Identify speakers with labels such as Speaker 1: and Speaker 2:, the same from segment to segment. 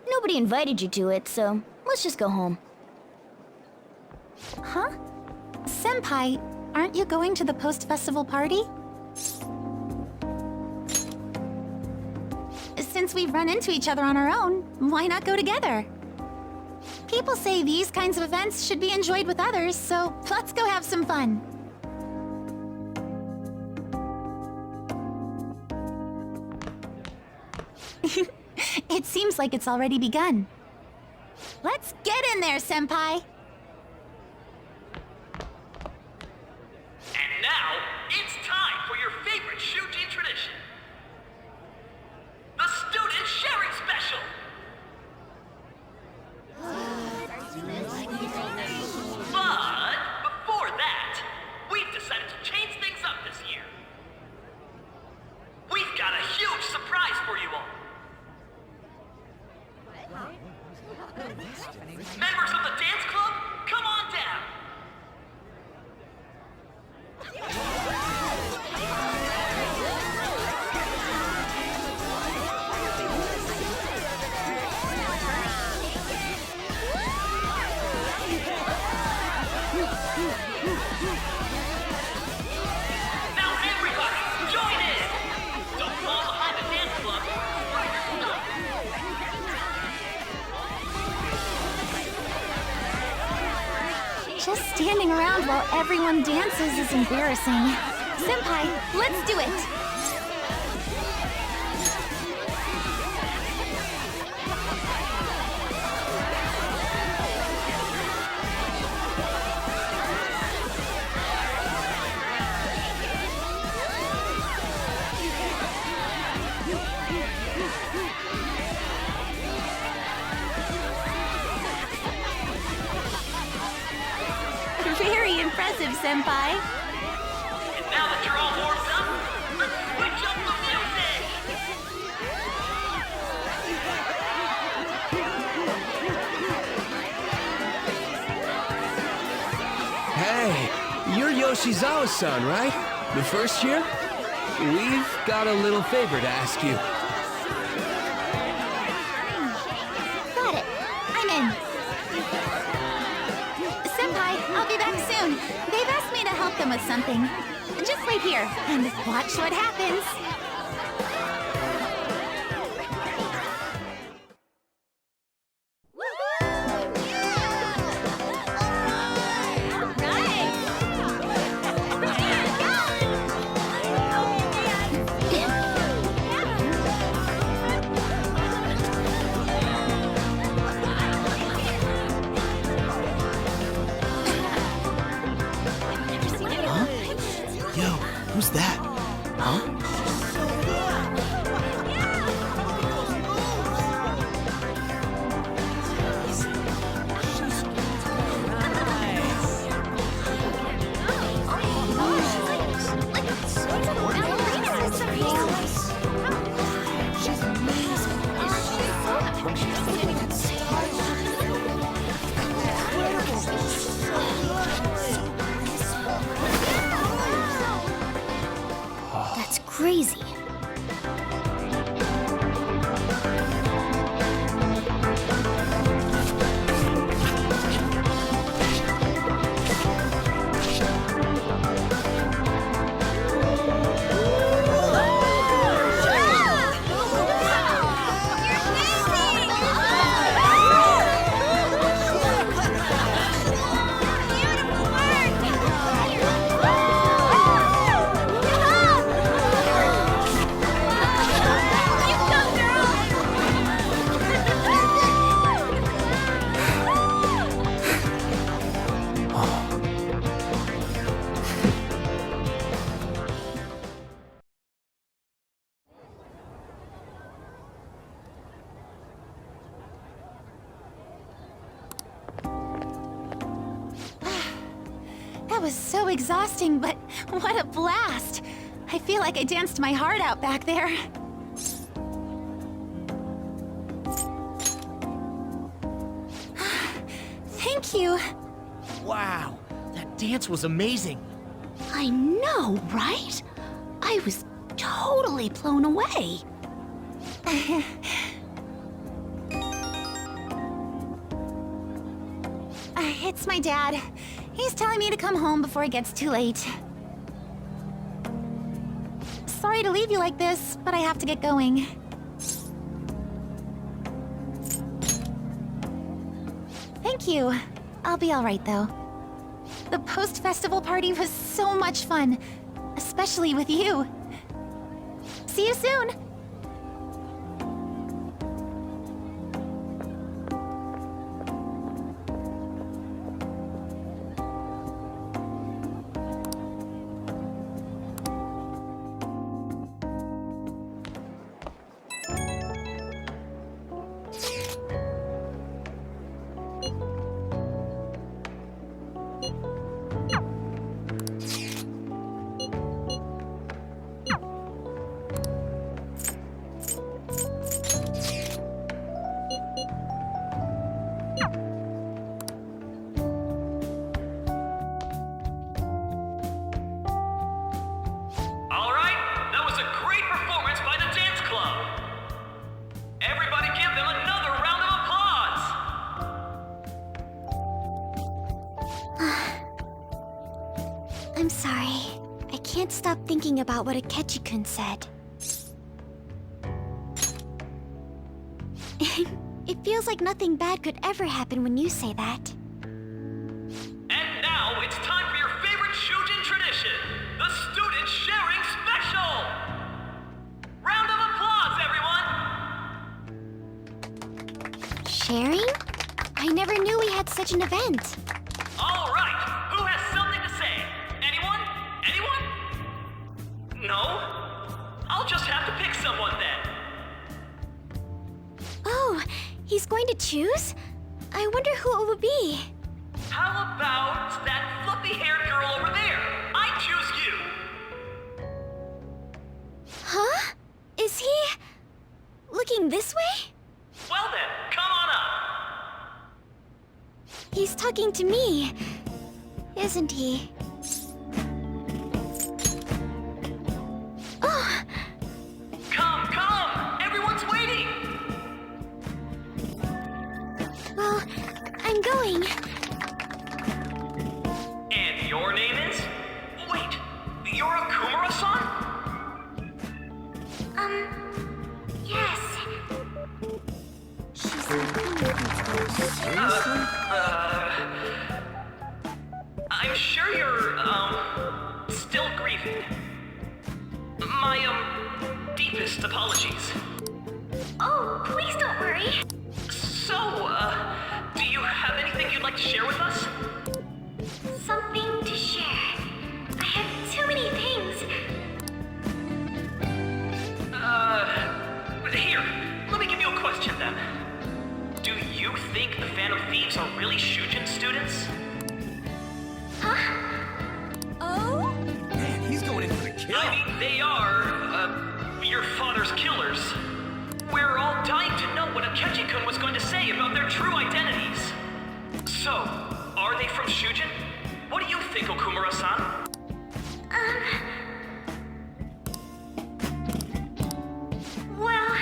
Speaker 1: Nobody invited you to it, so let's just go home.
Speaker 2: Huh? Senpai, aren't you going to the post-festival party? Since we've run into each other on our own, why not go together? People say these kinds of events should be enjoyed with others, so let's go have some fun. It seems like it's already begun. Let's get in there, Senpai!
Speaker 3: And now, it's time for your favorite Shujin tradition. The Student Sharing Special! But before that, we've decided to change things up this year. We've got a huge surprise for you all. Members of the dance club, come on down. Now everybody, join in! Don't fall behind the dance club or you're stuck!
Speaker 2: Just standing around while everyone dances is embarrassing. Senpai, let's do it! Very impressive, Senpai.
Speaker 3: And now that you're all warmed up, let's switch up the music!
Speaker 4: Hey, you're Yoshizawa-san, right? The first year? We've got a little favor to ask you.
Speaker 2: Got it. I'm in. Senpai, I'll be back soon. They've asked me to help them with something. Just wait here and watch what happens.
Speaker 5: Yo, who's that? Huh?
Speaker 1: That's crazy.
Speaker 2: That was so exhausting, but what a blast! I feel like I danced my heart out back there. Thank you.
Speaker 5: Wow, that dance was amazing.
Speaker 1: I know, right? I was totally blown away.
Speaker 2: It's my dad. He's telling me to come home before it gets too late. Sorry to leave you like this, but I have to get going. Thank you. I'll be alright, though. The post-festival party was so much fun, especially with you. See you soon!
Speaker 3: All right, that was a great performance by the dance club. Everybody give them another round of applause.
Speaker 1: I'm sorry. I can't stop thinking about what Akechi-kun said. It feels like nothing bad could ever happen when you say that.
Speaker 3: And now it's time for your favorite Shujin tradition, the Student Sharing Special! Round of applause, everyone!
Speaker 1: Sharing? I never knew we had such an event.
Speaker 3: All right, who has something to say? Anyone? Anyone? No? I'll just have to pick someone then.
Speaker 1: Oh, he's going to choose? I wonder who it would be.
Speaker 3: How about that fluffy-haired girl over there? I choose you!
Speaker 1: Huh? Is he... looking this way?
Speaker 3: Well then, come on up!
Speaker 1: He's talking to me, isn't he? Oh,
Speaker 3: Come, come! Everyone's waiting!
Speaker 1: well, I'm going.
Speaker 3: And your name is? Wait, you're Akumura-san?
Speaker 1: Yes. She's
Speaker 3: I'm sure you're, still grieving. My, deepest apologies.
Speaker 1: Oh, please don't worry.
Speaker 3: So, do you have anything you'd like to share with us?
Speaker 1: Something to share. I have too many things.
Speaker 3: Here, let me give you a question then. Do you think the Phantom Thieves are really Shujin students?
Speaker 1: Oh?
Speaker 5: Man, he's going in for the kill.
Speaker 3: I mean, they are, your father's killers. We're all dying to know what Akechi-kun was going to say about their true identities. So, are they from Shujin? What do you think, Okumura-san?
Speaker 1: Well...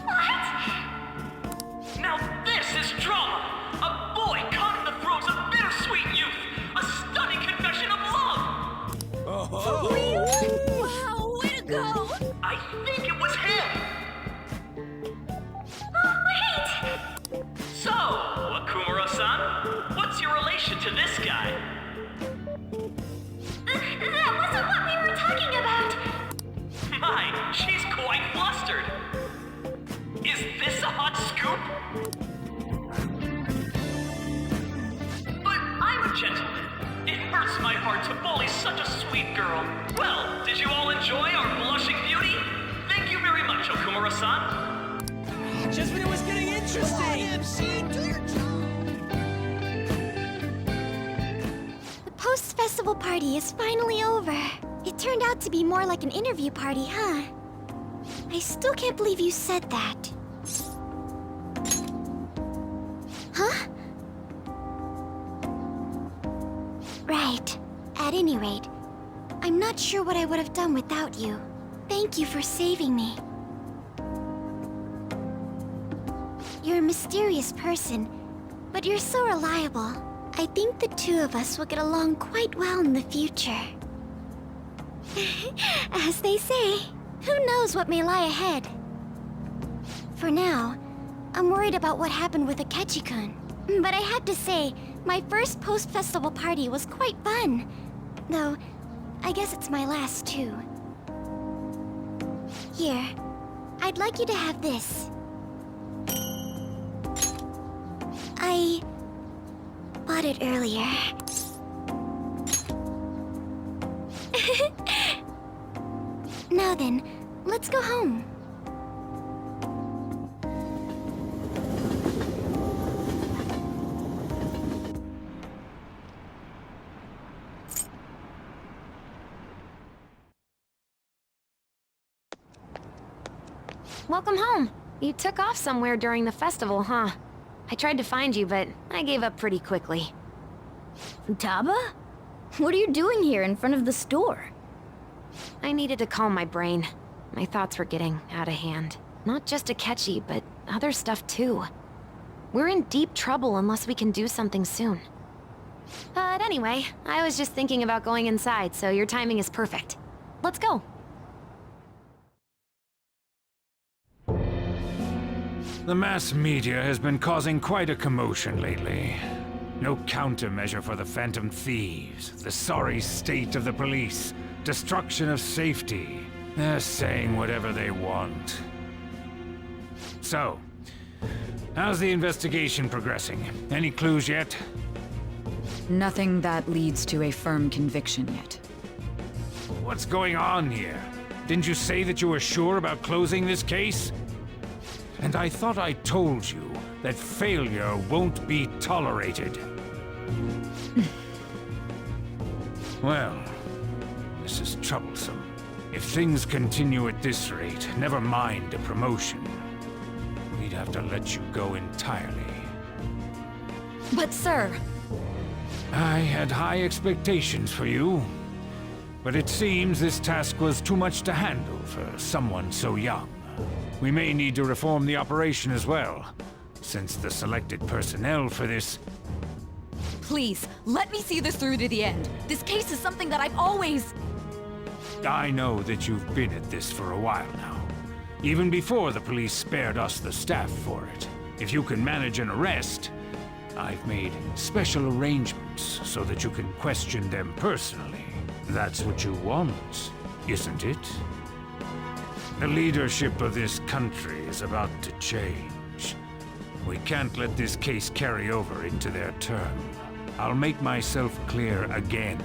Speaker 1: What?
Speaker 3: Now this is drama! A boy caught in the throes of bittersweet youth! A stunning confession of love!
Speaker 5: Oh,
Speaker 1: Wow, way to go!
Speaker 3: I think it was him!
Speaker 1: Oh, wait!
Speaker 3: So, Akumura-san, what's your relation to this guy?
Speaker 1: That wasn't what we were talking about!
Speaker 3: My, she's quite flustered! Is this a hot scoop? But I'm a gentleman. It hurts my heart to bully such a sweet girl. Well, did you all enjoy our blushing beauty? Thank you very much, Okumura-san.
Speaker 5: just when it was getting interesting.
Speaker 1: The post-festival party is finally over. It turned out to be more like an interview party, huh? I still can't believe you said that. Huh? Right. At any rate, I'm not sure what I would have done without you. Thank you for saving me. You're a mysterious person, but you're so reliable. I think the two of us will get along quite well in the future. As they say, who knows what may lie ahead? For now, I'm worried about what happened with Akechi-kun. But I have to say, my first post-festival party was quite fun. Though, I guess it's my last too. Here, I'd like you to have this. I bought it earlier. Now then, let's go home.
Speaker 6: Welcome home. You took off somewhere during the festival, huh? I tried to find you, but I gave up pretty quickly.
Speaker 7: Futaba? What are you doing here in front of the store?
Speaker 6: I needed to calm my brain. My thoughts were getting out of hand. Not just Akechi, but other stuff too. We're in deep trouble unless we can do something soon. But anyway, I was just thinking about going inside, so your timing is perfect. Let's go.
Speaker 8: The mass media has been causing quite a commotion lately. No countermeasure for the Phantom Thieves, the sorry state of the police, destruction of safety. They're saying whatever they want. So, how's the investigation progressing? Any clues yet?
Speaker 9: Nothing that leads to a firm conviction yet.
Speaker 8: What's going on here? Didn't you say that you were sure about closing this case? And I thought I told you that failure won't be tolerated. Well, this is troublesome. If things continue at this rate, never mind a promotion. We'd have to let you go entirely.
Speaker 7: But sir...
Speaker 8: I had high expectations for you. But it seems this task was too much to handle for someone so young. We may need to reform the operation as well, since the selected personnel for this...
Speaker 7: Please, let me see this through to the end. This case is something that I've always...
Speaker 8: I know that you've been at this for a while now. Even before the police spared us the staff for it. If you can manage an arrest, I've made special arrangements so that you can question them personally. That's what you want, isn't it? The leadership of this country is about to change. We can't let this case carry over into their term. I'll make myself clear again.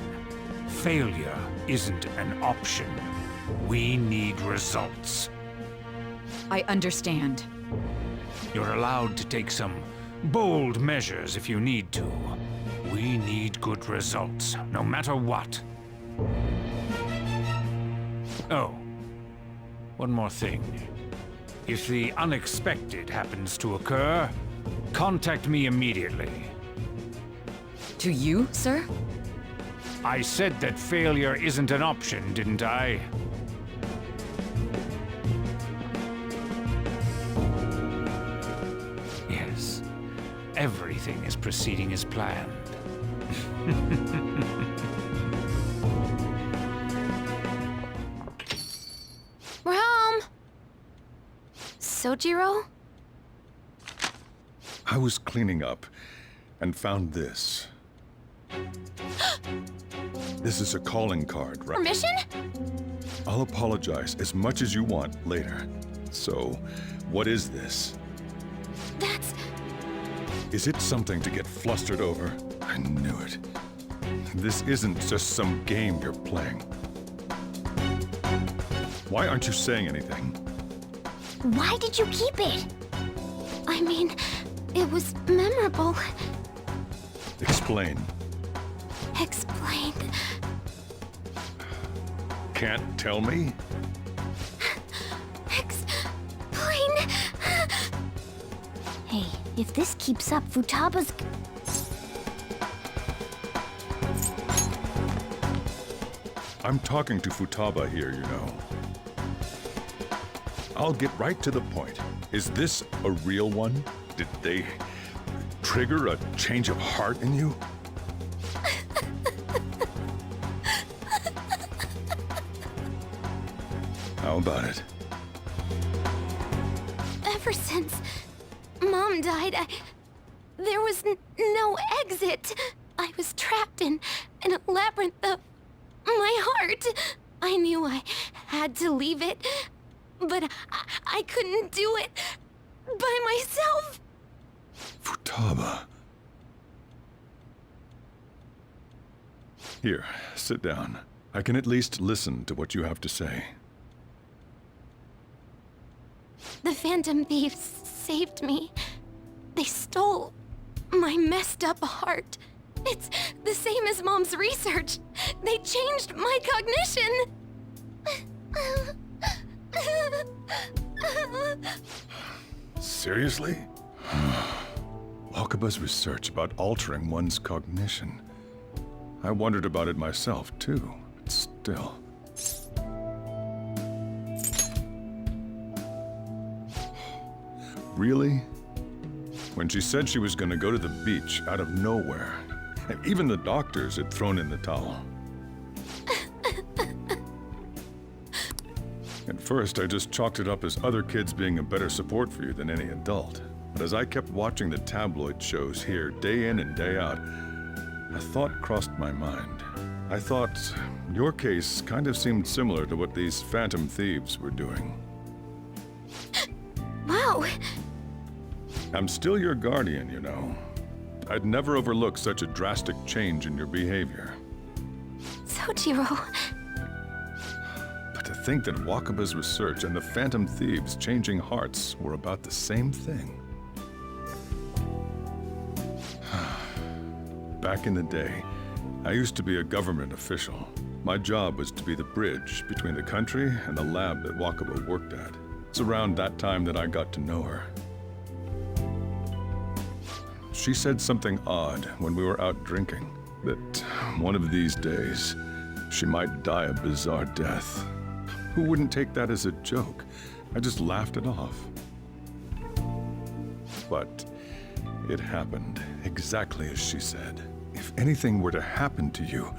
Speaker 8: Failure isn't an option. We need results.
Speaker 9: I understand.
Speaker 8: You're allowed to take some bold measures if you need to. We need good results, no matter what. Oh. One more thing. If the unexpected happens to occur, contact me immediately.
Speaker 9: To you, sir?
Speaker 8: I said that failure isn't an option, didn't I? Yes. Everything is proceeding as planned.
Speaker 6: We're home! Sojiro?
Speaker 10: I was cleaning up and found this. This is a calling card, right?
Speaker 7: Permission?
Speaker 10: I'll apologize as much as you want later. So, what is this?
Speaker 7: That's...
Speaker 10: Is it something to get flustered over? I knew it. This isn't just some game you're playing. Why aren't you saying anything?
Speaker 1: Why did you keep it? I mean, it was memorable.
Speaker 10: Explain.
Speaker 1: Explain.
Speaker 10: Can't tell me?
Speaker 1: Explain. Hey, if this keeps up, Futaba's...
Speaker 10: I'm talking to Futaba here, you know. I'll get right to the point. Is this a real one? Did they trigger a change of heart in you? How about it?
Speaker 1: Ever since Mom died, there was no exit. I was trapped in a labyrinth of my heart. I knew I had to leave it, but I couldn't do it by myself.
Speaker 10: Futaba. Here, sit down. I can at least listen to what you have to say.
Speaker 1: The Phantom Thieves saved me. They stole my messed up heart. It's the same as Mom's research. They changed my cognition.
Speaker 10: Seriously? Wakaba's research about altering one's cognition. I wondered about it myself, too. But still. Really? When she said she was going to go to the beach out of nowhere, and even the doctors had thrown in the towel. At first, I just chalked it up as other kids being a better support for you than any adult. But as I kept watching the tabloid shows here day in and day out, a thought crossed my mind. I thought your case kind of seemed similar to what these Phantom Thieves were doing.
Speaker 1: Wow.
Speaker 10: I'm still your guardian, you know. I'd never overlook such a drastic change in your behavior.
Speaker 1: Sojiro.
Speaker 10: But to think that Wakaba's research and the Phantom Thieves changing hearts were about the same thing. Back in the day, I used to be a government official. My job was to be the bridge between the country and the lab that Wakaba worked at. It's around that time that I got to know her. She said something odd when we were out drinking, that one of these days, she might die a bizarre death. Who wouldn't take that as a joke? I just laughed it off. But it happened exactly as she said. If anything were to happen to you,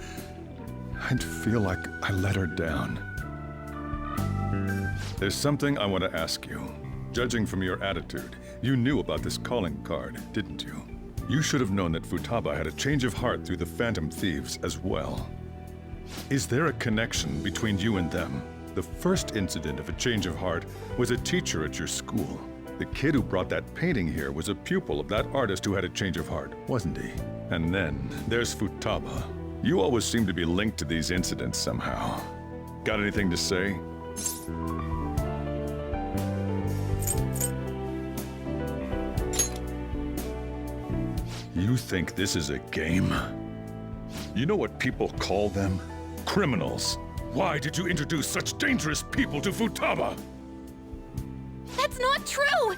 Speaker 10: I'd feel like I let her down. There's something I want to ask you. Judging from your attitude, you knew about this calling card, didn't you? You should have known that Futaba had a change of heart through the Phantom Thieves as well. Is there a connection between you and them? The first incident of a change of heart was a teacher at your school. The kid who brought that painting here was a pupil of that artist who had a change of heart, wasn't he? And then there's Futaba. You always seem to be linked to these incidents somehow. Got anything to say? You think this is a game? You know what people call them? Criminals. Why did you introduce such dangerous people to Futaba?
Speaker 1: That's not true!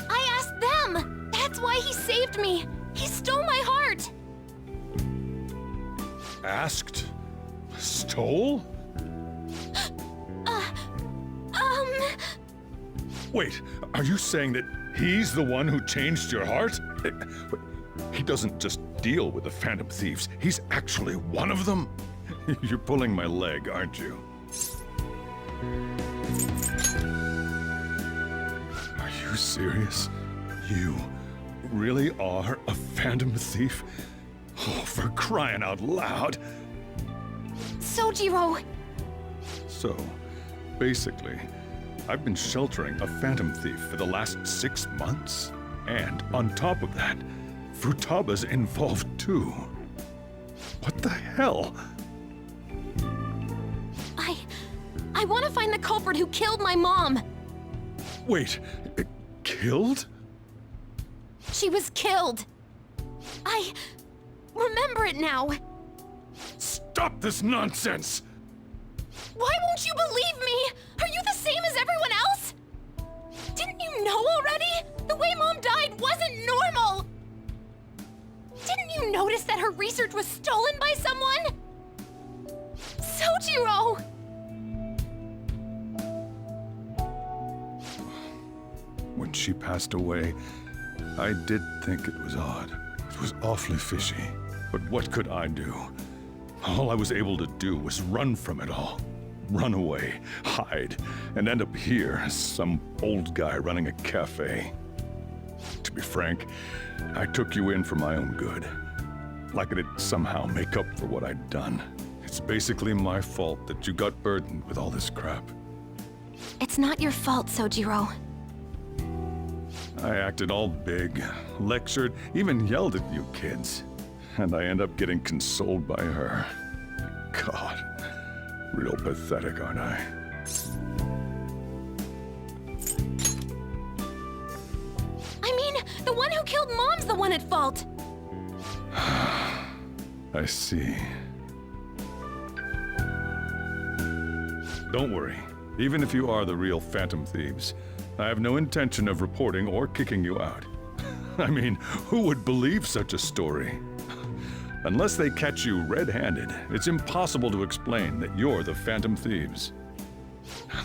Speaker 1: I asked them! That's why he saved me! He stole my heart!
Speaker 10: Asked? Stole? Wait, are you saying that he's the one who changed your heart? He doesn't just deal with the Phantom Thieves, he's actually one of them? You're pulling my leg, aren't you? Are you serious? You really are a Phantom Thief? Oh, for crying out loud!
Speaker 1: Sojiro!
Speaker 10: So, basically, I've been sheltering a Phantom Thief for the last 6 months. And on top of that, Futaba's involved too. What the hell?
Speaker 1: I want to find the culprit who killed my mom!
Speaker 10: Wait, killed?
Speaker 1: She was killed! I remember it now!
Speaker 10: Stop this nonsense!
Speaker 1: Why won't you believe me? Are you the same as everyone else? Didn't you know already? The way Mom died wasn't normal! Didn't you notice that her research was stolen by someone? Sojiro!
Speaker 10: when she passed away, I did think it was odd. It was awfully fishy. But what could I do? All I was able to do was run from it all. Run away, hide, and end up here as some old guy running a cafe. To be frank, I took you in for my own good. Like it'd somehow make up for what I'd done. It's basically my fault that you got burdened with all this crap.
Speaker 6: It's not your fault, Sojiro.
Speaker 10: I acted all big, lectured, even yelled at you kids. And I end up getting consoled by her. God, real pathetic, aren't I?
Speaker 6: I mean, the one who killed Mom's the one at fault!
Speaker 10: I see. Don't worry. Even if you are the real Phantom Thieves, I have no intention of reporting or kicking you out. I mean, who would believe such a story? Unless they catch you red-handed, it's impossible to explain that you're the Phantom Thieves.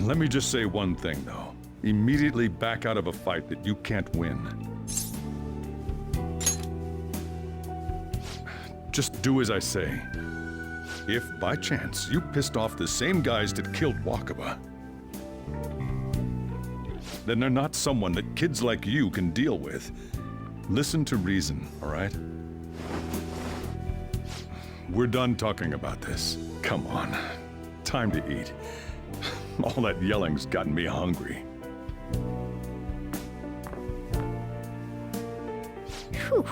Speaker 10: Let me just say one thing, though. Immediately back out of a fight that you can't win. Just do as I say. If, by chance, you pissed off the same guys that killed Wakaba, then they're not someone that kids like you can deal with. Listen to reason, all right? We're done talking about this. Come on. Time to eat. All that yelling's gotten me hungry.
Speaker 1: Whew.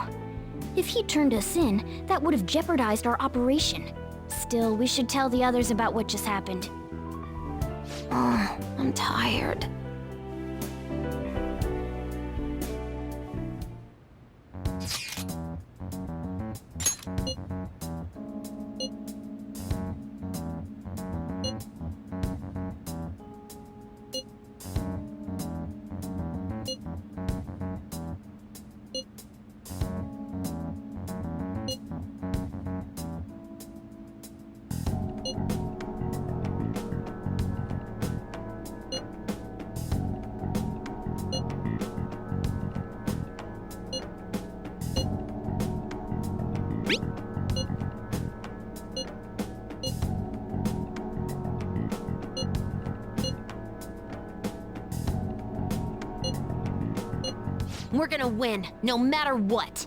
Speaker 1: If he turned us in, that would have jeopardized our operation. Still, we should tell the others about what just happened.
Speaker 6: Oh, I'm tired. We're gonna win, no matter what.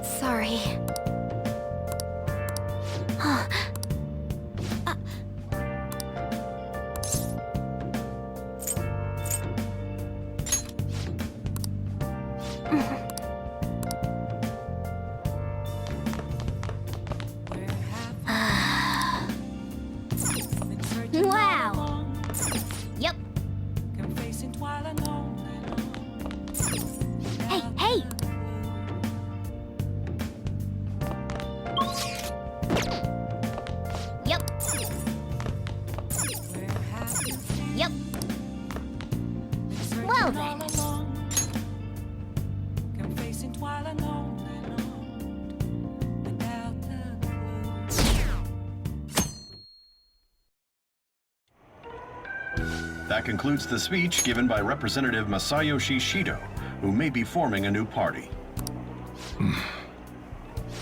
Speaker 6: Sorry.
Speaker 1: Wow! Yep. Hey, hey! Yep. Yep. Well then.
Speaker 11: That concludes the speech given by Representative Masayoshi Shido, who may be forming a new party.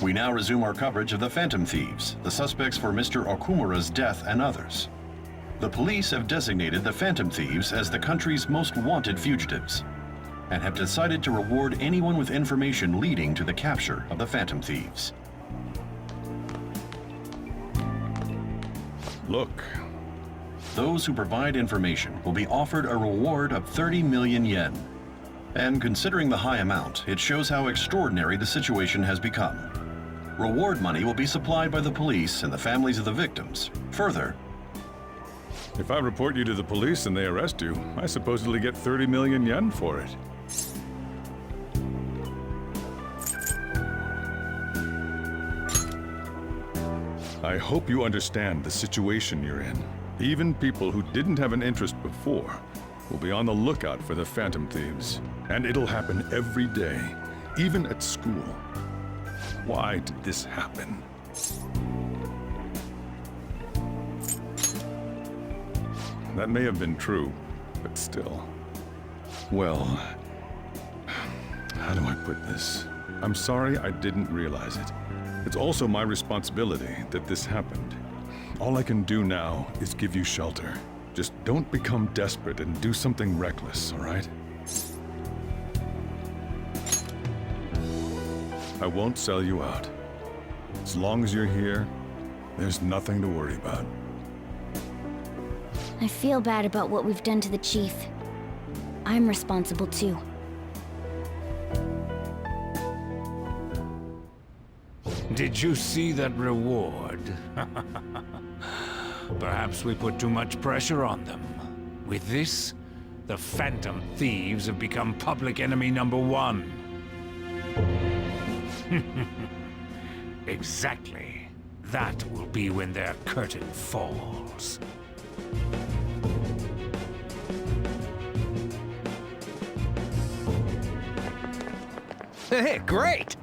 Speaker 11: We now resume our coverage of the Phantom Thieves, the suspects for Mr. Okumura's death and others. The police have designated the Phantom Thieves as the country's most wanted fugitives, and have decided to reward anyone with information leading to the capture of the Phantom Thieves.
Speaker 10: Look.
Speaker 11: Those who provide information will be offered a reward of 30 million yen. And considering the high amount, it shows how extraordinary the situation has become. Reward money will be supplied by the police and the families of the victims. Further,
Speaker 10: if I report you to the police and they arrest you, I supposedly get 30 million yen for it. I hope you understand the situation you're in. Even people who didn't have an interest before will be on the lookout for the Phantom Thieves. And it'll happen every day, even at school. Why did this happen? That may have been true, but still. Well, how do I put this? I'm sorry I didn't realize it. It's also my responsibility that this happened. All I can do now is give you shelter. Just don't become desperate and do something reckless, all right? I won't sell you out. As long as you're here, there's nothing to worry about.
Speaker 1: I feel bad about what we've done to the chief. I'm responsible too.
Speaker 8: Did you see that reward? Perhaps we put too much pressure on them. With this, the Phantom Thieves have become public enemy #1. Exactly. That will be when their curtain falls.
Speaker 4: Hey, great!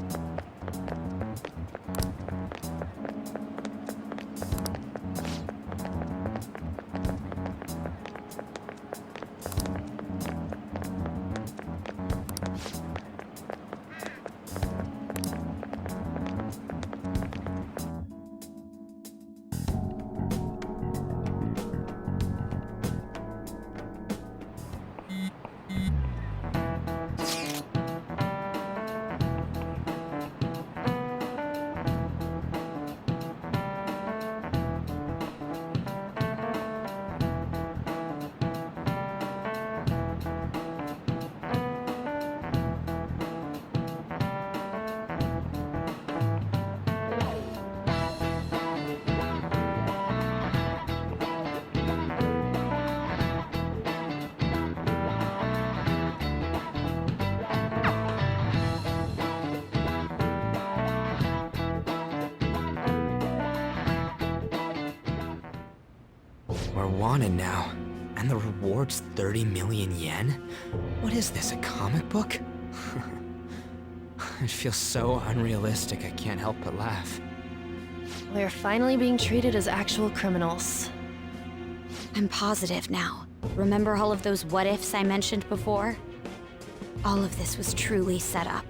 Speaker 12: We're wanted now, and the reward's 30 million yen? What is this, a comic book? It feels so unrealistic I can't help but laugh.
Speaker 6: We're finally being treated as actual criminals.
Speaker 2: I'm positive now. Remember all of those what-ifs I mentioned before? All of this was truly set up.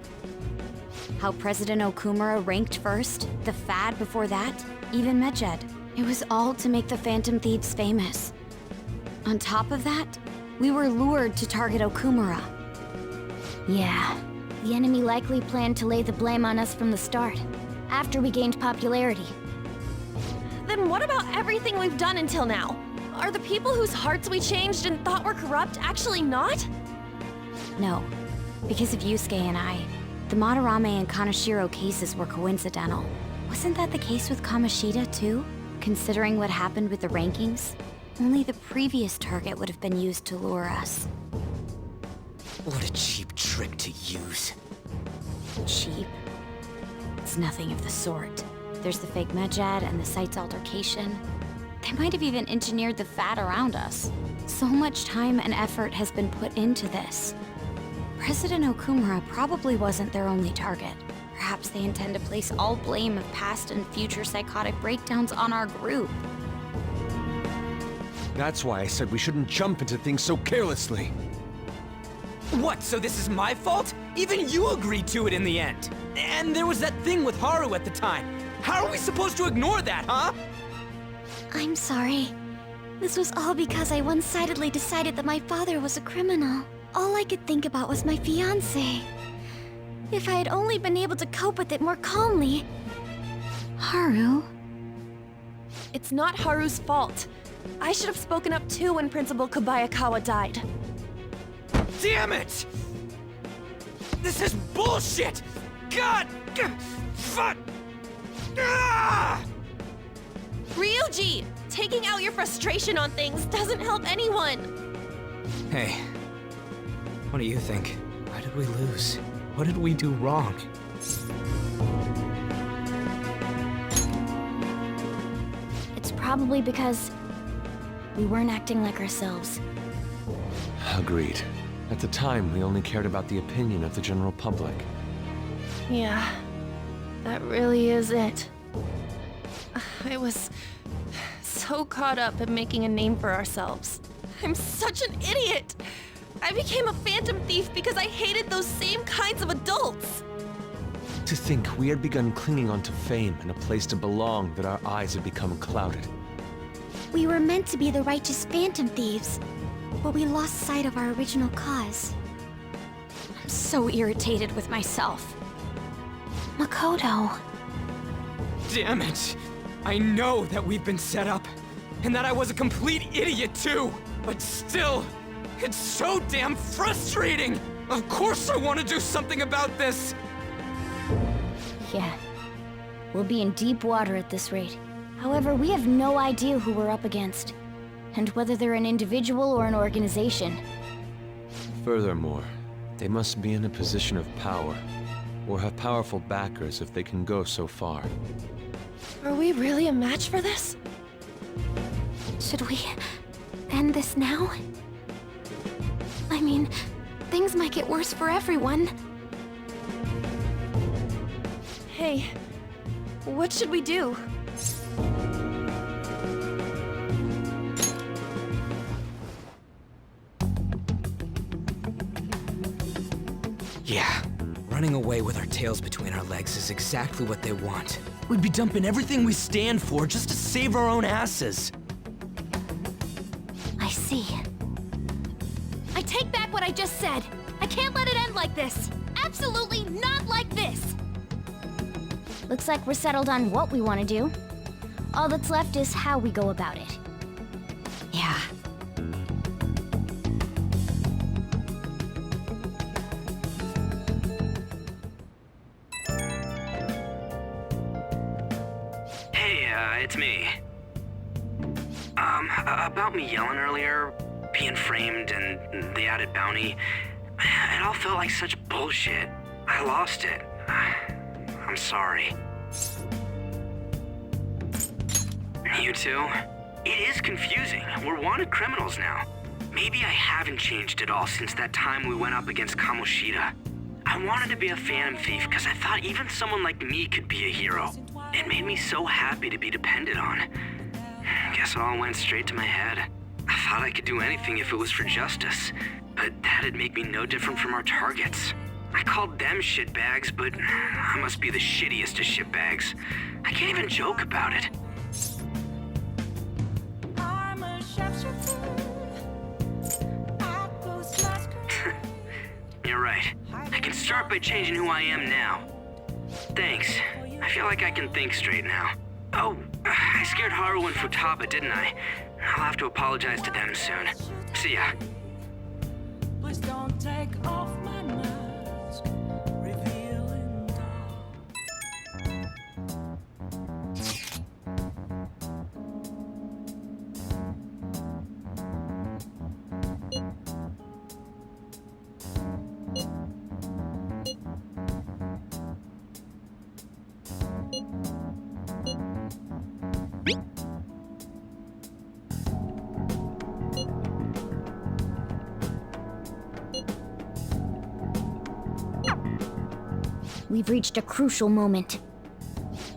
Speaker 2: How President Okumura ranked first, the Fad before that, even Medjed. It was all to make the Phantom Thieves famous. On top of that, we were lured to target Okumura.
Speaker 1: Yeah, the enemy likely planned to lay the blame on us from the start, after we gained popularity.
Speaker 6: Then what about everything we've done until now? Are the people whose hearts we changed and thought were corrupt actually not?
Speaker 2: No, because of Yusuke and I, the Madarame and Kaneshiro cases were coincidental. Wasn't that the case with Kamoshida too? Considering what happened with the rankings, only the previous target would have been used to lure us.
Speaker 12: What a cheap trick to use.
Speaker 2: Cheap? It's nothing of the sort. There's the fake Medjed and the site's altercation. They might have even engineered the Fad around us. So much time and effort has been put into this. President Okumura probably wasn't their only target. Perhaps they intend to place all blame of past and future psychotic breakdowns on our group.
Speaker 4: That's why I said we shouldn't jump into things so carelessly.
Speaker 12: What, so this is my fault? Even you agreed to it in the end. And there was that thing with Haru at the time. How are we supposed to ignore that, huh?
Speaker 1: I'm sorry. This was all because I one-sidedly decided that my father was a criminal. All I could think about was my fiancé. If I had only been able to cope with it more calmly.
Speaker 2: Haru?
Speaker 6: It's not Haru's fault. I should have spoken up too when Principal Kobayakawa died.
Speaker 12: Damn it! This is bullshit! God! Fuck! Ah!
Speaker 6: Ryuji! Taking out your frustration on things doesn't help anyone!
Speaker 12: Hey, what do you think? Why did we lose? What did we do wrong?
Speaker 1: It's probably because we weren't acting like ourselves.
Speaker 4: Agreed. At the time, we only cared about the opinion of the general public.
Speaker 13: Yeah, that really is it. I was so caught up in making a name for ourselves. I'm such an idiot! I became a phantom thief because I hated those same kinds of adults!
Speaker 4: To think we had begun clinging onto fame and a place to belong that our eyes had become clouded.
Speaker 1: We were meant to be the righteous phantom thieves, but we lost sight of our original cause.
Speaker 2: I'm so irritated with myself.
Speaker 6: Makoto.
Speaker 12: Damn it! I know that we've been set up, and that I was a complete idiot too! But still, it's so damn frustrating! Of course I want to do something about this!
Speaker 2: Yeah. We'll be in deep water at this rate. However, we have no idea who we're up against, and whether they're an individual or an organization.
Speaker 4: Furthermore, they must be in a position of power, or have powerful backers if they can go so far.
Speaker 13: Are we really a match for this?
Speaker 6: Should we end this now? I mean, things might get worse for everyone.
Speaker 13: Hey, what should we do?
Speaker 12: Yeah, running away with our tails between our legs is exactly what they want. We'd be dumping everything we stand for just to save our own asses.
Speaker 6: I see.
Speaker 7: I take back what I just said. I can't let it end like this. Absolutely not like this.
Speaker 2: Looks like we're settled on what we want to do. All that's left is how we go about it.
Speaker 6: Yeah.
Speaker 3: Hey, it's me. About me yelling earlier, being framed, and the added bounty, it all felt like such bullshit. I lost it. I'm sorry. You too? It is confusing. We're wanted criminals now. Maybe I haven't changed at all since that time we went up against Kamoshida. I wanted to be a phantom thief because I thought even someone like me could be a hero. It made me so happy to be depended on. Guess it all went straight to my head. I thought I could do anything if it was for justice, but that'd make me no different from our targets. I called them shitbags, but I must be the shittiest of shitbags. I can't even joke about it. You're right. I can start by changing who I am now. Thanks. I feel like I can think straight now. Oh, I scared Haru and Futaba, didn't I? I'll have to apologize to them soon. See ya.
Speaker 14: Please don't take off my mask, revealing
Speaker 2: We've reached a crucial moment.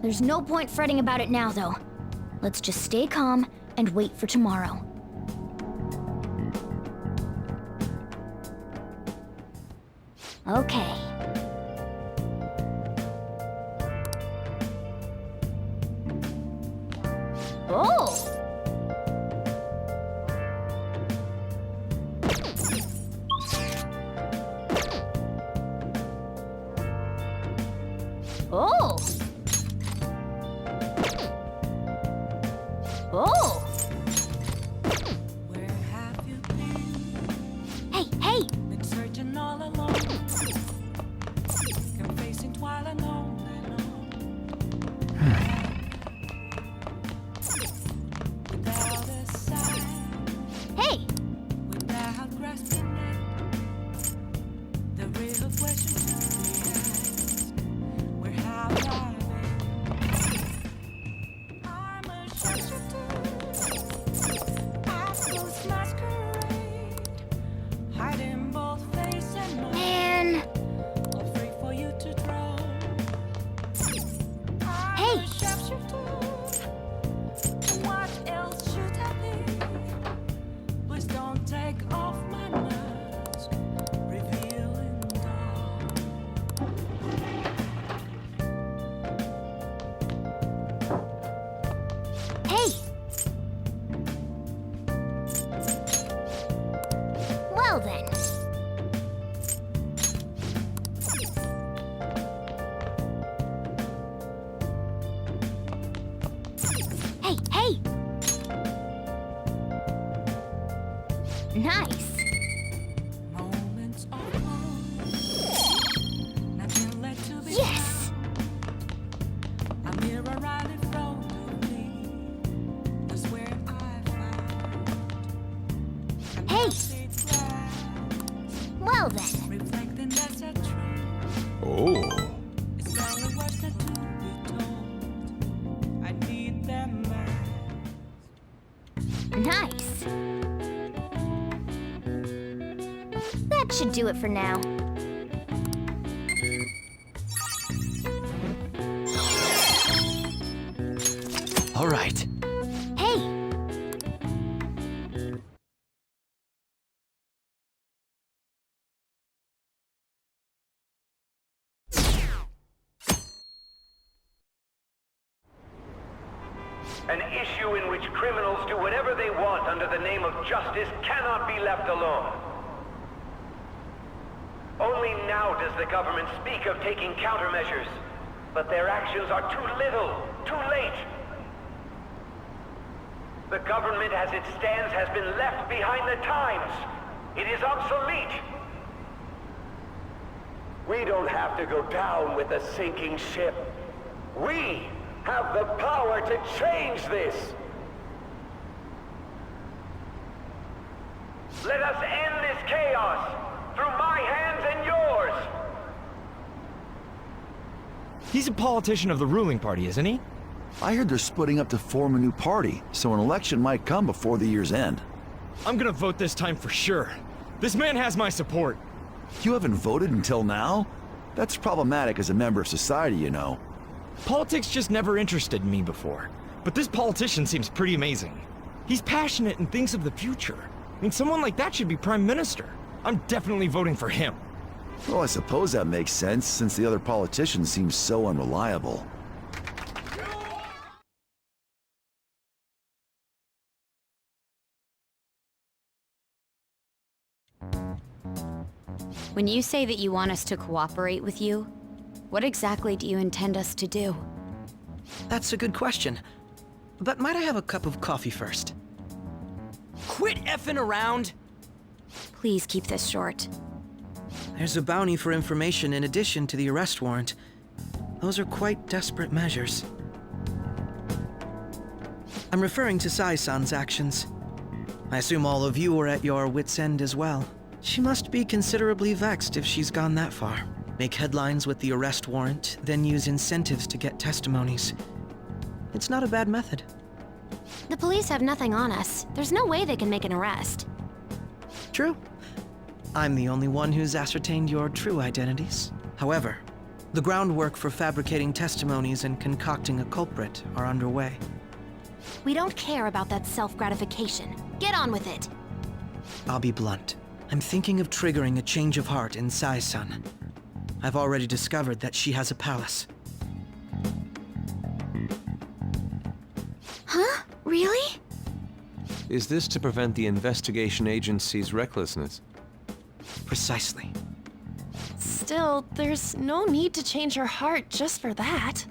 Speaker 2: There's no point fretting about it now, though. Let's just stay calm and wait for tomorrow. Okay. Oh! Oh! Oh!
Speaker 14: Where have you been?
Speaker 2: Hey, hey!
Speaker 14: Been searching all alone. Confessing twilight on and on. Without a sign.
Speaker 2: Hey!
Speaker 14: Without grasping it. The real question should be asked. Where have I been? I'm a shapeshifter. I close masquerade.
Speaker 1: Nice.
Speaker 14: Moments of calm. Nothing led to be
Speaker 1: Yes.
Speaker 14: a mirror right in front of me. That's where I found
Speaker 1: Hey.
Speaker 14: it glass,
Speaker 1: Well then.
Speaker 14: reflecting that's a truth.
Speaker 10: Oh.
Speaker 14: It's only words that to be told. I need them now.
Speaker 1: Nice. That should do it for now.
Speaker 5: All right.
Speaker 1: Hey,
Speaker 15: An issue in which criminals do whatever they want under the name of justice cannot be left alone. Only now does the government speak of taking countermeasures, but their actions are too little, too late. The government as it stands has been left behind the times. It is obsolete. We don't have to go down with a sinking ship. We have the power to change this. Let us end this chaos through my hands and yours.
Speaker 5: He's a politician of the ruling party, isn't he?
Speaker 16: I heard they're splitting up to form a new party, so an election might come before the year's end.
Speaker 5: I'm gonna vote this time for sure. This man has my support.
Speaker 16: You haven't voted until now? That's problematic as a member of society, you know.
Speaker 5: Politics just never interested me before. But this politician seems pretty amazing. He's passionate and thinks of the future. I mean, someone like that should be prime minister. I'm definitely voting for him.
Speaker 16: Well, I suppose that makes sense, since the other politicians seem so unreliable.
Speaker 2: When you say that you want us to cooperate with you, what exactly do you intend us to do?
Speaker 17: That's a good question. But might I have a cup of coffee first?
Speaker 12: Quit effing around!
Speaker 2: Please keep this short.
Speaker 17: There's a bounty for information in addition to the arrest warrant. Those are quite desperate measures. I'm referring to Sai-san's actions. I assume all of you are at your wits' end as well. She must be considerably vexed if she's gone that far. Make headlines with the arrest warrant, then use incentives to get testimonies. It's not a bad method.
Speaker 6: The police have nothing on us. There's no way they can make an arrest.
Speaker 17: True. I'm the only one who's ascertained your true identities. However, the groundwork for fabricating testimonies and concocting a culprit are underway.
Speaker 6: We don't care about that self-gratification. Get on with it.
Speaker 17: I'll be blunt. I'm thinking of triggering a change of heart in Sai-san. I've already discovered that she has a palace.
Speaker 1: Huh? Really?
Speaker 4: Is this to prevent the investigation agency's recklessness?
Speaker 17: Precisely.
Speaker 13: Still, there's no need to change her heart just for that.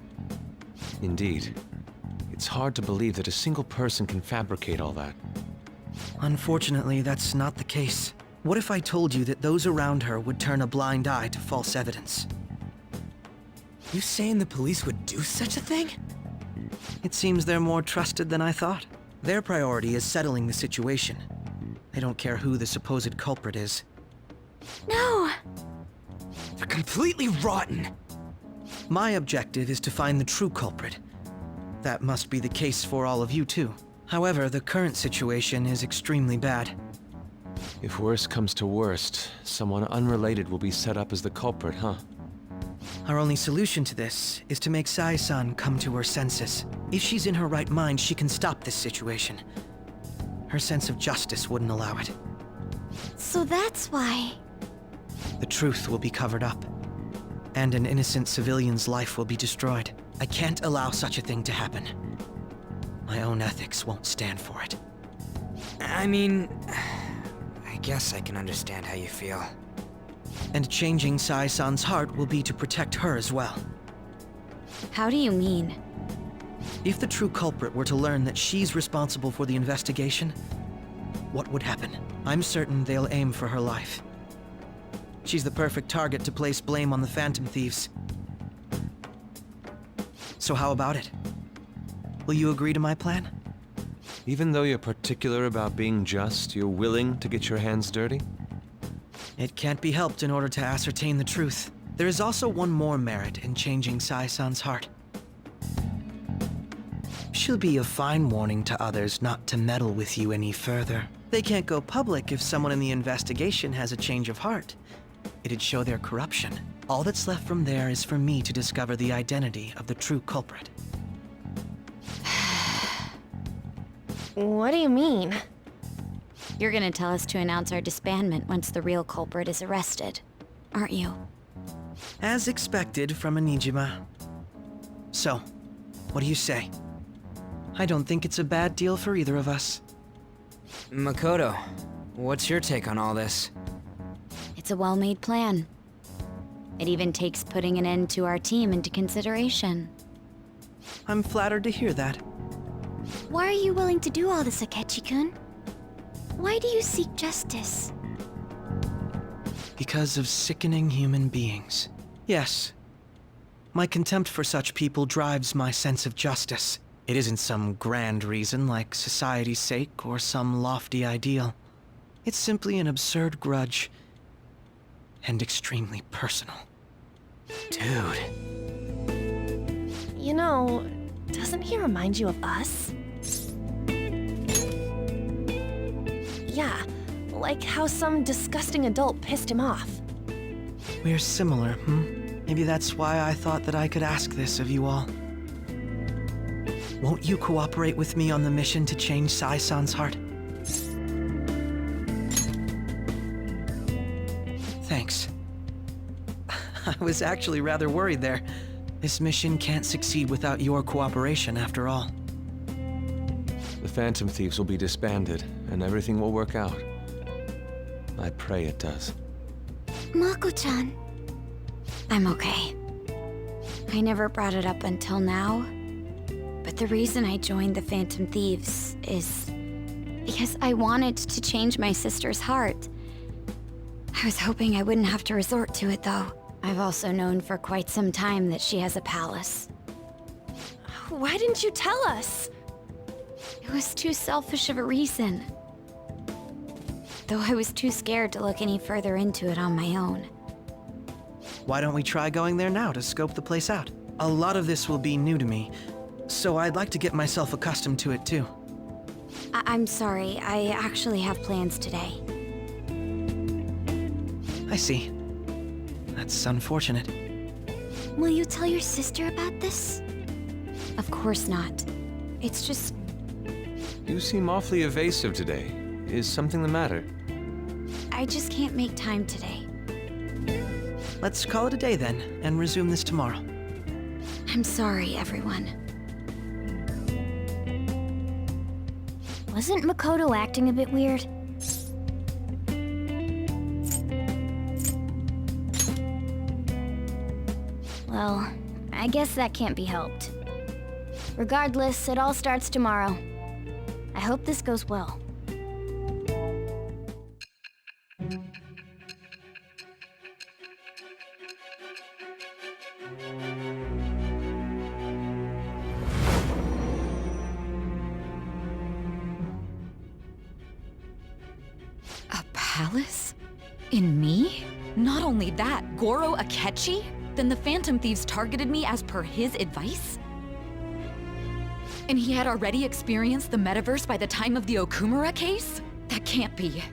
Speaker 4: Indeed. It's hard to believe that a single person can fabricate all that.
Speaker 17: Unfortunately, that's not the case. What if I told you that those around her would turn a blind eye to false evidence?
Speaker 12: You saying the police would do such a thing?
Speaker 17: It seems they're more trusted than I thought. Their priority is settling the situation. They don't care who the supposed culprit is.
Speaker 1: No!
Speaker 12: They're completely rotten!
Speaker 17: My objective is to find the true culprit. That must be the case for all of you too. However, the current situation is extremely bad.
Speaker 4: If worst comes to worst, someone unrelated will be set up as the culprit, huh?
Speaker 17: Our only solution to this is to make Sai-san come to her senses. If she's in her right mind, she can stop this situation. Her sense of justice wouldn't allow it.
Speaker 1: So that's why...
Speaker 17: The truth will be covered up, and an innocent civilian's life will be destroyed. I can't allow such a thing to happen. My own ethics won't stand for it.
Speaker 12: I mean... I guess I can understand how you feel.
Speaker 17: And changing Sai-san's heart will be to protect her as well.
Speaker 2: How do you mean?
Speaker 17: If the true culprit were to learn that she's responsible for the investigation, what would happen. I'm certain they'll aim for her life. She's the perfect target to place blame on the Phantom Thieves. So how about it? Will you agree to my plan?
Speaker 4: Even though you're particular about being just, you're willing to get your hands dirty?
Speaker 17: It can't be helped in order to ascertain the truth. There is also one more merit in changing Sai-san's heart. She'll be a fine warning to others not to meddle with you any further. They can't go public if someone in the investigation has a change of heart. It'd show their corruption. All that's left from there is for me to discover the identity of the true culprit.
Speaker 6: What do you mean?
Speaker 2: You're gonna tell us to announce our disbandment once the real culprit is arrested, aren't you?
Speaker 17: As expected from a Nijima. So, what do you say? I don't think it's a bad deal for either of us.
Speaker 12: Makoto, what's your take on all this?
Speaker 2: It's a well-made plan. It even takes putting an end to our team into consideration.
Speaker 17: I'm flattered to hear that.
Speaker 1: Why are you willing to do all this, Akechi-kun? Why do you seek justice?
Speaker 17: Because of sickening human beings. Yes. My contempt for such people drives my sense of justice. It isn't some grand reason like society's sake or some lofty ideal. It's simply an absurd grudge. And extremely personal.
Speaker 12: Dude.
Speaker 13: You know, doesn't he remind you of us? Yeah, like how some disgusting adult pissed him off.
Speaker 17: We're similar, Maybe that's why I thought that I could ask this of you all. Won't you cooperate with me on the mission to change Sai-san's heart? Thanks. I was actually rather worried there. This mission can't succeed without your cooperation, after all.
Speaker 4: The Phantom Thieves will be disbanded, and everything will work out. I pray it does.
Speaker 1: Mako-chan.
Speaker 2: I'm okay. I never brought it up until now, but the reason I joined the Phantom Thieves is because I wanted to change my sister's heart. I was hoping I wouldn't have to resort to it, though. I've also known for quite some time that she has a palace.
Speaker 13: Why didn't you tell us?
Speaker 2: It was too selfish of a reason. Though I was too scared to look any further into it on my own.
Speaker 17: Why don't we try going there now to scope the place out? A lot of this will be new to me, so I'd like to get myself accustomed to it too.
Speaker 2: I'm sorry, I actually have plans today.
Speaker 17: I see. That's unfortunate.
Speaker 1: Will you tell your sister about this?
Speaker 2: Of course not. It's just...
Speaker 4: You seem awfully evasive today. Is something the matter?
Speaker 2: I just can't make time today.
Speaker 17: Let's call it a day then, and resume this tomorrow.
Speaker 2: I'm sorry, everyone.
Speaker 1: Wasn't Makoto acting a bit weird? Well, I guess that can't be helped. Regardless, it all starts tomorrow. I hope this goes well.
Speaker 9: A palace? In me? Not only that, Goro Akechi? Then the Phantom Thieves targeted me as per his advice? And he had already experienced the metaverse by the time of the Okumura case? That can't be.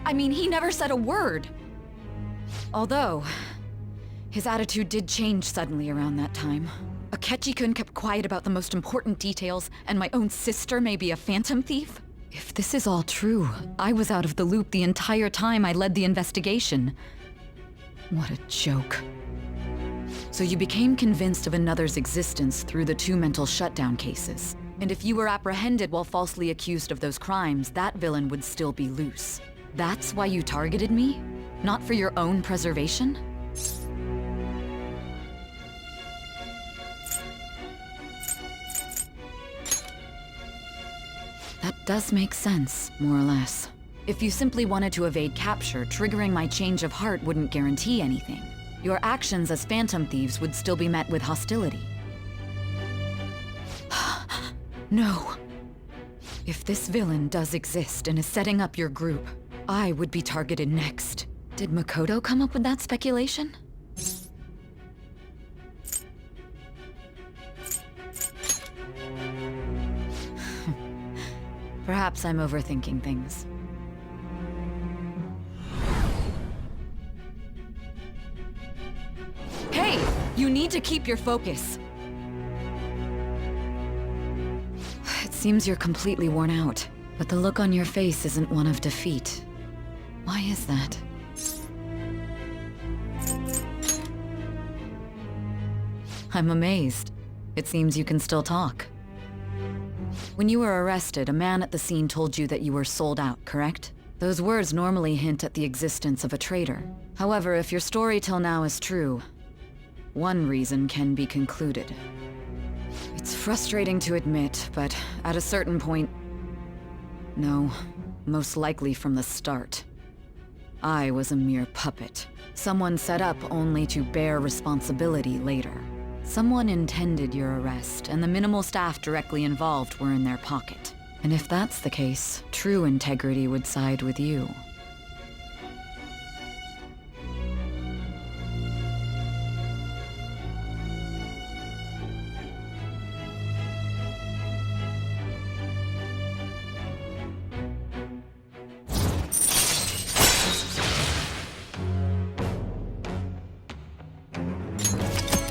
Speaker 9: I mean, he never said a word. Although, his attitude did change suddenly around that time. Akechi-kun kept quiet about the most important details, and my own sister may be a Phantom Thief? If this is all true, I was out of the loop the entire time I led the investigation. What a joke. So you became convinced of another's existence through the 2 mental shutdown cases. And if you were apprehended while falsely accused of those crimes, that villain would still be loose. That's why you targeted me? Not for your own preservation? That does make sense, more or less. If you simply wanted to evade capture, triggering my change of heart wouldn't guarantee anything. Your actions as Phantom Thieves would still be met with hostility. No. If this villain does exist and is setting up your group, I would be targeted next. Did Makoto come up with that speculation? Perhaps I'm overthinking things. Hey! You need to keep your focus. It seems you're completely worn out, but the look on your face isn't one of defeat. Why is that? I'm amazed. It seems you can still talk. When you were arrested, a man at the scene told you that you were sold out, correct? Those words normally hint at the existence of a traitor. However, if your story till now is true, one reason can be concluded. It's frustrating to admit, but at a certain point... No, most likely from the start. I was a mere puppet. Someone set up only to bear responsibility later. Someone intended your arrest, and the minimal staff directly involved were in their pocket. And if that's the case, true integrity would side with you.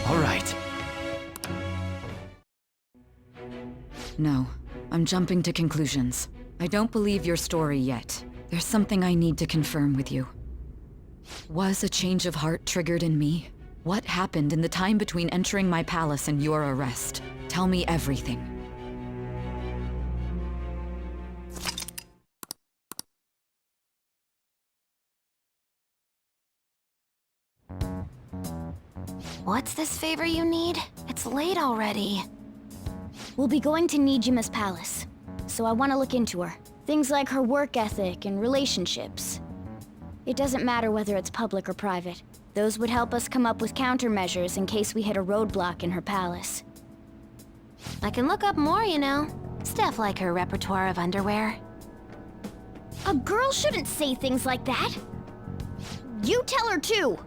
Speaker 17: All right.
Speaker 9: No, I'm jumping to conclusions. I don't believe your story yet. There's something I need to confirm with you. Was a change of heart triggered in me? What happened in the time between entering my palace and your arrest? Tell me everything.
Speaker 6: What's this favor you need? It's late already.
Speaker 1: We'll be going to Nijima's palace, so I want to look into her. Things like her work ethic and relationships. It doesn't matter whether it's public or private. Those would help us come up with countermeasures in case we hit a roadblock in her palace.
Speaker 6: I can look up more, you know. Stuff like her repertoire of underwear.
Speaker 1: A girl shouldn't say things like that. You tell her too.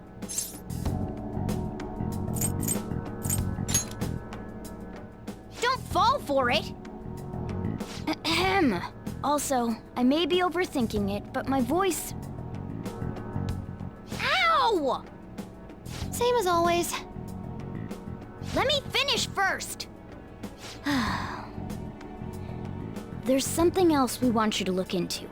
Speaker 1: Don't fall for it. Ahem. Also, I may be overthinking it, but my voice... Ow!
Speaker 6: Same as always.
Speaker 1: Let me finish first. There's something else we want you to look into.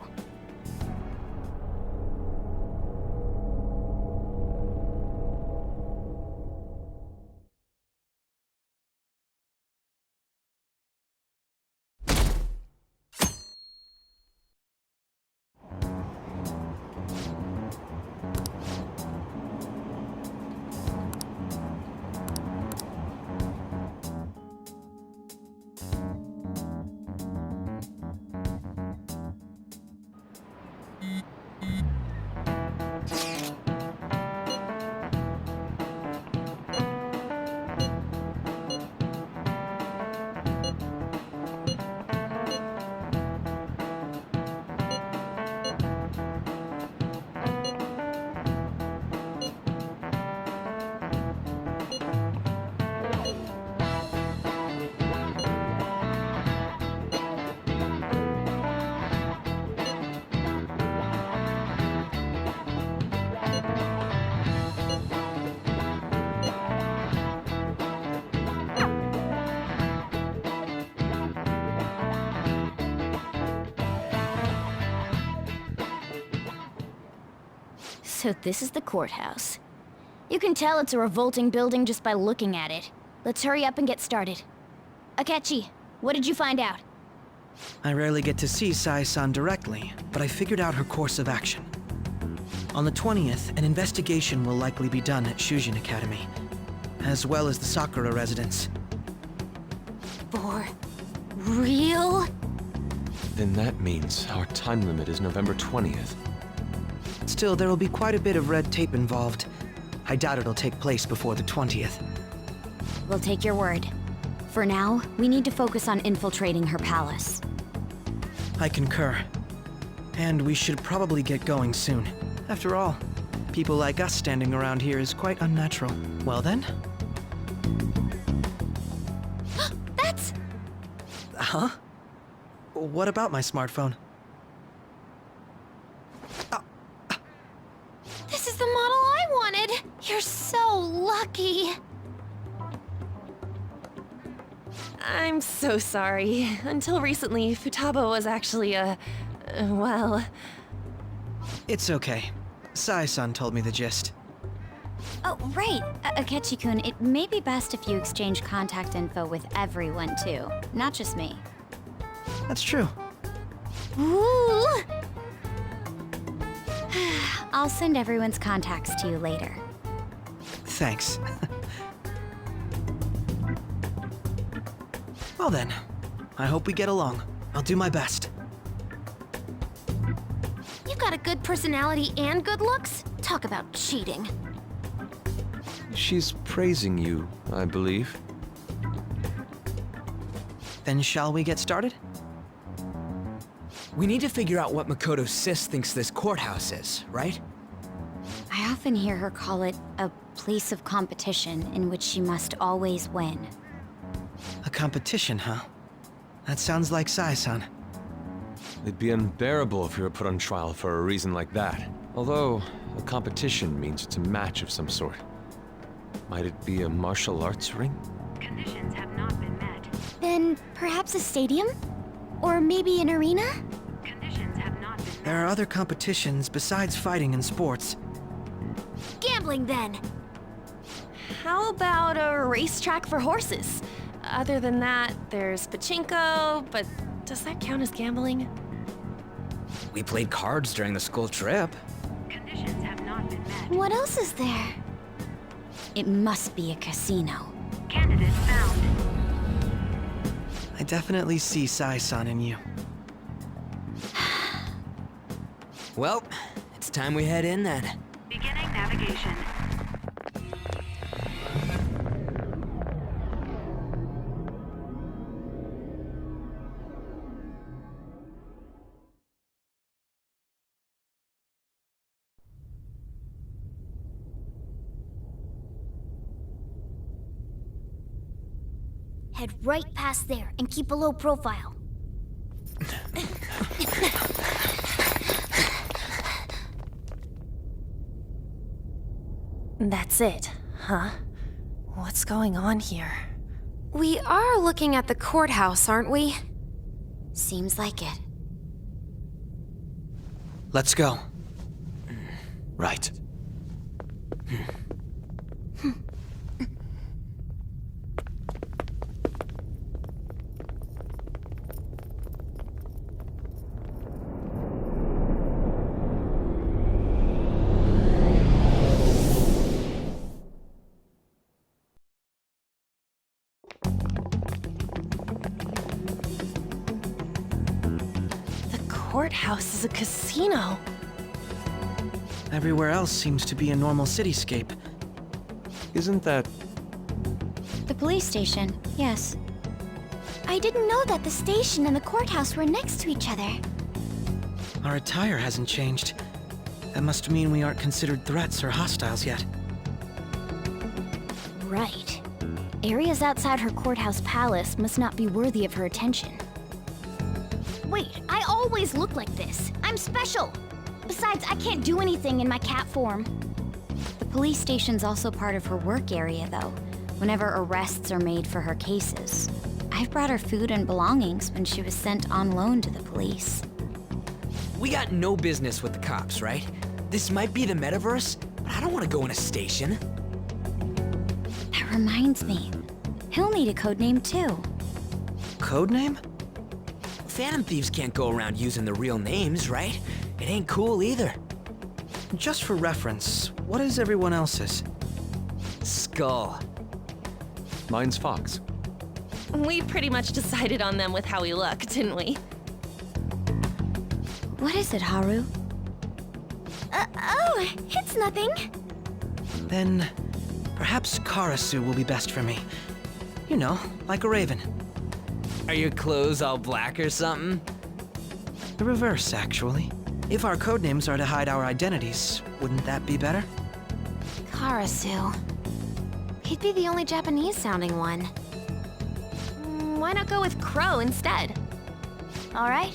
Speaker 1: So this is the courthouse. You can tell it's a revolting building just by looking at it. Let's hurry up and get started. Akechi, what did you find out?
Speaker 17: I rarely get to see Sai-san directly, but I figured out her course of action. On the 20th, an investigation will likely be done at Shujin Academy, as well as the Sakura residence.
Speaker 1: For real?
Speaker 4: Then that means our time limit is November 20th.
Speaker 17: Still, there will be quite a bit of red tape involved. I doubt it'll take place before the 20th.
Speaker 2: We'll take your word. For now, we need to focus on infiltrating her palace.
Speaker 17: I concur. And we should probably get going soon. After all, people like us standing around here is quite unnatural. Well then?
Speaker 7: That's...
Speaker 17: Huh? What about my smartphone?
Speaker 7: This is the model I wanted! You're so lucky!
Speaker 13: I'm so sorry. Until recently, Futaba was actually well...
Speaker 17: It's okay. Sai-san told me the gist.
Speaker 2: Oh, right. Akechi-kun, it may be best if you exchange contact info with everyone, too. Not just me.
Speaker 17: That's true.
Speaker 2: Ooh! I'll send everyone's contacts to you later.
Speaker 17: Thanks. Well then, I hope we get along. I'll do my best.
Speaker 7: You got a good personality and good looks? Talk about cheating.
Speaker 4: She's praising you, I believe.
Speaker 17: Then shall we get started?
Speaker 12: We need to figure out what Makoto Sis thinks this courthouse is, right?
Speaker 2: I often hear her call it a place of competition in which she must always win.
Speaker 17: A competition, huh? That sounds like Sai-san.
Speaker 4: It'd be unbearable if you were put on trial for a reason like that. Although, a competition means it's a match of some sort. Might it be a martial arts ring?
Speaker 2: Conditions have not been met.
Speaker 1: Then perhaps a stadium? Or maybe an arena?
Speaker 2: Conditions have not been met.
Speaker 17: There are other competitions besides fighting and sports.
Speaker 7: Gambling, then!
Speaker 13: How about a racetrack for horses? Other than that, there's pachinko, but does that count as gambling?
Speaker 12: We played cards during the school trip.
Speaker 2: Conditions have not been met.
Speaker 1: What else is there?
Speaker 2: It must be a casino.
Speaker 7: Candidate found.
Speaker 17: I definitely see Sai-san in you.
Speaker 12: Well, it's time we head in then.
Speaker 7: Beginning navigation.
Speaker 1: Head right past there and keep a low profile.
Speaker 13: That's it, huh? What's going on here?
Speaker 6: We are looking at the courthouse, aren't we?
Speaker 2: Seems like it.
Speaker 17: Let's go. Right.
Speaker 13: Courthouse is a casino.
Speaker 17: Everywhere else seems to be a normal cityscape.
Speaker 4: Isn't that...
Speaker 2: The police station, yes.
Speaker 1: I didn't know that the station and the courthouse were next to each other.
Speaker 17: Our attire hasn't changed. That must mean we aren't considered threats or hostiles yet.
Speaker 1: Right. Areas outside her courthouse palace must not be worthy of her attention. Wait, I always look like this. I'm special. Besides, I can't do anything in my cat form.
Speaker 2: The police station's also part of her work area, though, whenever arrests are made for her cases. I've brought her food and belongings when she was sent on loan to the police.
Speaker 12: We got no business with the cops, right? This might be the metaverse, but I don't want to go in a station.
Speaker 2: That reminds me. He'll need a codename, too.
Speaker 17: Codename?
Speaker 12: Phantom thieves can't go around using the real names, right? It ain't cool either.
Speaker 17: Just for reference, what is everyone else's?
Speaker 12: Skull.
Speaker 4: Mine's Fox.
Speaker 13: We pretty much decided on them with how we look, didn't we?
Speaker 2: What is it, Haru?
Speaker 1: Oh, it's nothing.
Speaker 17: Then perhaps Karasu will be best for me. You know, like a raven.
Speaker 12: Are your clothes all black or something?
Speaker 17: The reverse, actually. If our codenames are to hide our identities, wouldn't that be better?
Speaker 6: Karasu. He'd be the only Japanese-sounding one. Why not go with Crow instead?
Speaker 1: All right.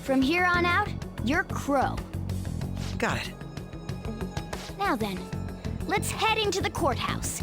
Speaker 1: From here on out, you're Crow.
Speaker 17: Got it.
Speaker 1: Now then, let's head into the courthouse.